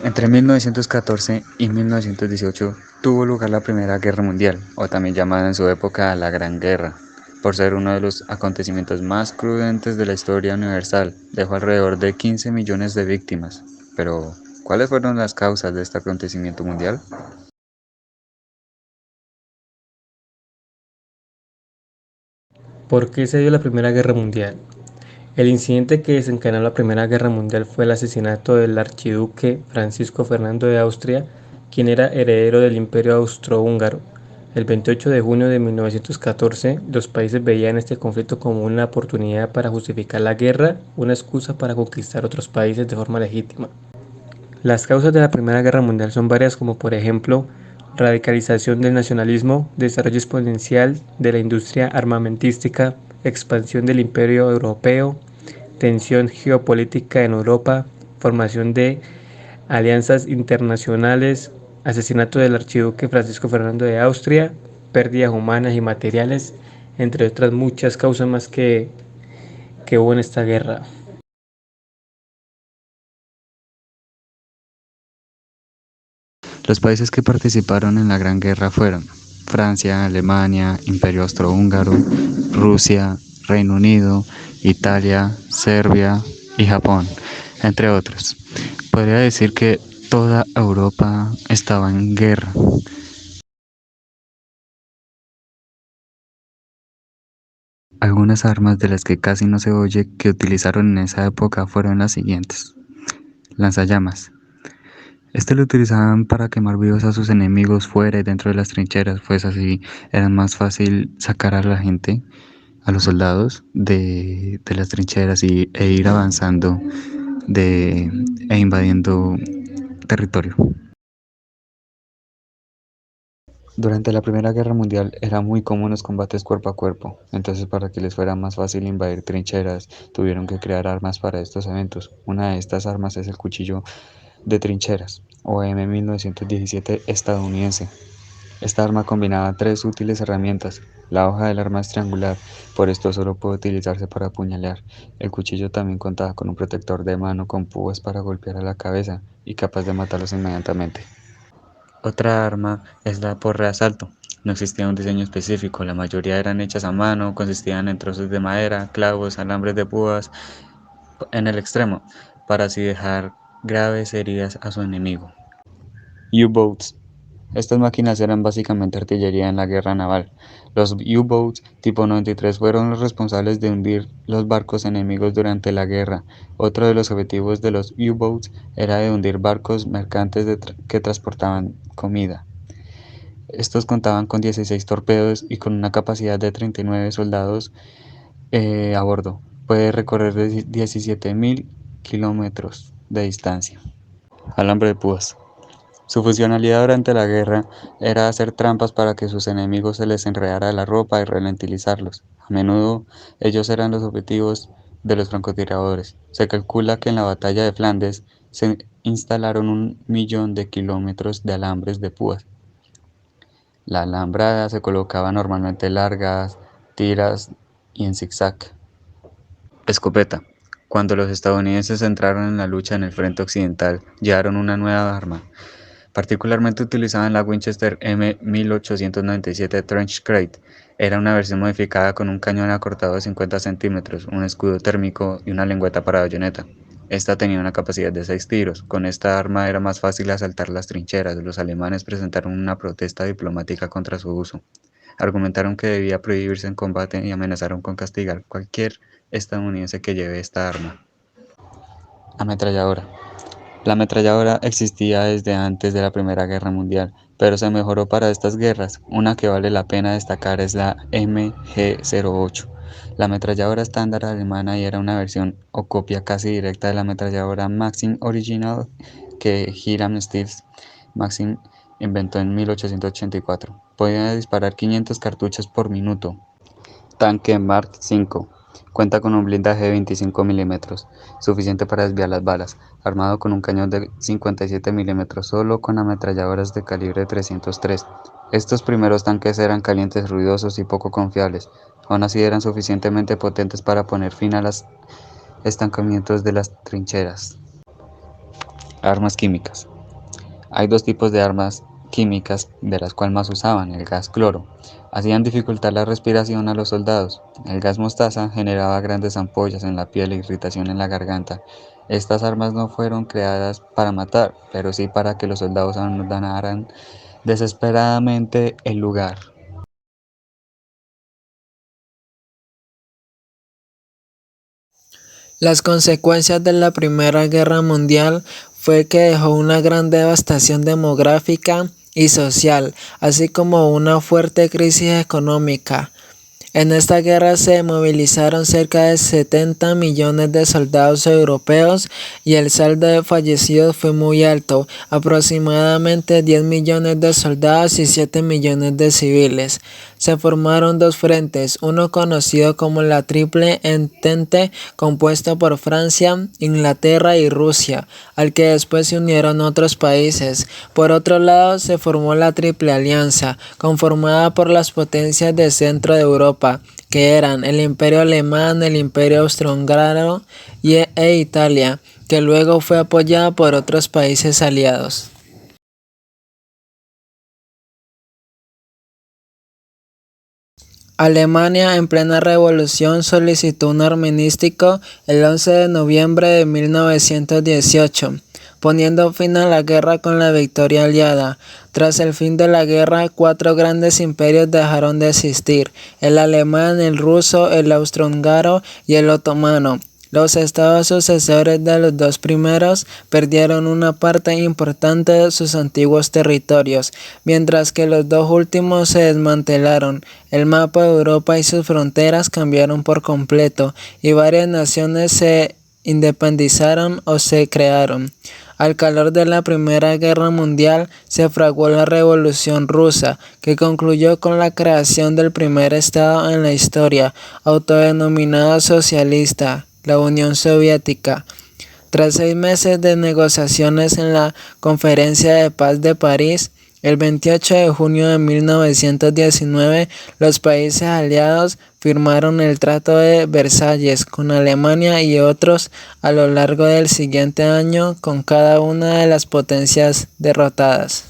Entre 1914 y 1918 tuvo lugar la Primera Guerra Mundial, o también llamada en su época la Gran Guerra, por ser uno de los acontecimientos más cruentes de la historia universal. Dejó alrededor de 15 millones de víctimas. Pero, ¿cuáles fueron las causas de este acontecimiento mundial? ¿Por qué se dio la Primera Guerra Mundial? El incidente que desencadenó la Primera Guerra Mundial fue el asesinato del archiduque Francisco Fernando de Austria, quien era heredero del Imperio Austrohúngaro. El 28 de junio de 1914, los países veían este conflicto como una oportunidad para justificar la guerra, una excusa para conquistar otros países de forma legítima. Las causas de la Primera Guerra Mundial son varias, como por ejemplo radicalización del nacionalismo, desarrollo exponencial de la industria armamentística, expansión del imperio europeo, tensión geopolítica en Europa, formación de alianzas internacionales, asesinato del archiduque Francisco Fernando de Austria, pérdidas humanas y materiales, entre otras muchas causas más que hubo en esta guerra. Los países que participaron en la Gran Guerra fueron Francia, Alemania, Imperio Austrohúngaro, Rusia, Reino Unido, Italia, Serbia y Japón, entre otros. Podría decir que toda Europa estaba en guerra. Algunas armas de las que casi no se oye que utilizaron en esa época fueron las siguientes. Lanzallamas. Este lo utilizaban para quemar vivos a sus enemigos fuera y dentro de las trincheras, pues así era más fácil sacar a la gente, a los soldados, de las trincheras e ir avanzando e invadiendo territorio. Durante la Primera Guerra Mundial era muy común los combates cuerpo a cuerpo, entonces para que les fuera más fácil invadir trincheras, tuvieron que crear armas para estos eventos. Una de estas armas es el cuchillo de trincheras, o M1917 estadounidense. Esta arma combinaba tres útiles herramientas. La hoja del arma es triangular, por esto solo puede utilizarse para apuñalar. El cuchillo también contaba con un protector de mano con púas para golpear a la cabeza y capaz de matarlos inmediatamente. Otra arma es la porra de asalto. No existía un diseño específico, la mayoría eran hechas a mano, consistían en trozos de madera, clavos, alambres de púas en el extremo, para así dejar graves heridas a su enemigo. U-boats. Estas máquinas eran básicamente artillería en la guerra naval. Los U-boats tipo 93 fueron los responsables de hundir los barcos enemigos durante la guerra. Otro de los objetivos de los U-boats era de hundir barcos mercantes que transportaban comida. Estos contaban con 16 torpedos y con una capacidad de 39 soldados a bordo. Puede recorrer 17.000 kilómetros de distancia. Alambre de púas. Su funcionalidad durante la guerra era hacer trampas para que sus enemigos se les enredara la ropa y ralentizarlos. A menudo ellos eran los objetivos de los francotiradores. Se calcula que en la batalla de Flandes se instalaron 1.000.000 de kilómetros de alambres de púas. La alambrada se colocaba normalmente largas, tiras y en zigzag. Escopeta. Cuando los estadounidenses entraron en la lucha en el frente occidental, llevaron una nueva arma. Particularmente utilizaban la Winchester M1897 Trench Crate. Era una versión modificada con un cañón acortado de 50 centímetros, un escudo térmico y una lengüeta para bayoneta. Esta tenía una capacidad de 6 tiros. Con esta arma era más fácil asaltar las trincheras. Los alemanes presentaron una protesta diplomática contra su uso. Argumentaron que debía prohibirse en combate y amenazaron con castigar cualquier estadounidense que lleve esta arma. Ametralladora. La ametralladora existía desde antes de la Primera Guerra Mundial, pero se mejoró para estas guerras. Una que vale la pena destacar es la MG-08. La ametralladora estándar alemana y era una versión o copia casi directa de la ametralladora Maxim Original que Hiram Stills Maxim inventó en 1884. Podía disparar 500 cartuchos por minuto. Tanque Mark V. Cuenta con un blindaje de 25 milímetros, suficiente para desviar las balas, armado con un cañón de 57 milímetros solo con ametralladoras de calibre 303. Estos primeros tanques eran calientes, ruidosos y poco confiables. Aún así eran suficientemente potentes para poner fin a los estancamientos de las trincheras. Armas químicas. Hay dos tipos de armas químicas de las cuales más usaban, el gas cloro. Hacían dificultar la respiración a los soldados. El gas mostaza generaba grandes ampollas en la piel e irritación en la garganta. Estas armas no fueron creadas para matar, pero sí para que los soldados abandonaran desesperadamente el lugar. Las consecuencias de la Primera Guerra Mundial fue que dejó una gran devastación demográfica y social, así como una fuerte crisis económica. En esta guerra se movilizaron cerca de 70 millones de soldados europeos y el saldo de fallecidos fue muy alto, aproximadamente 10 millones de soldados y 7 millones de civiles. Se formaron dos frentes, uno conocido como la Triple Entente, compuesto por Francia, Inglaterra y Rusia, al que después se unieron otros países. Por otro lado, se formó la Triple Alianza, conformada por las potencias de centro de Europa, que eran el Imperio Alemán, el Imperio Austrohúngaro e Italia, que luego fue apoyada por otros países aliados. Alemania, en plena revolución, solicitó un armisticio el 11 de noviembre de 1918, poniendo fin a la guerra con la victoria aliada. Tras el fin de la guerra, cuatro grandes imperios dejaron de existir: el alemán, el ruso, el austrohúngaro y el otomano. Los estados sucesores de los dos primeros perdieron una parte importante de sus antiguos territorios, mientras que los dos últimos se desmantelaron. El mapa de Europa y sus fronteras cambiaron por completo, y varias naciones se independizaron o se crearon. Al calor de la Primera Guerra Mundial se fraguó la Revolución Rusa, que concluyó con la creación del primer estado en la historia, autodenominado socialista, la Unión Soviética. Tras 6 meses de negociaciones en la Conferencia de Paz de París, el 28 de junio de 1919, los países aliados firmaron el Tratado de Versalles con Alemania y otros a lo largo del siguiente año con cada una de las potencias derrotadas.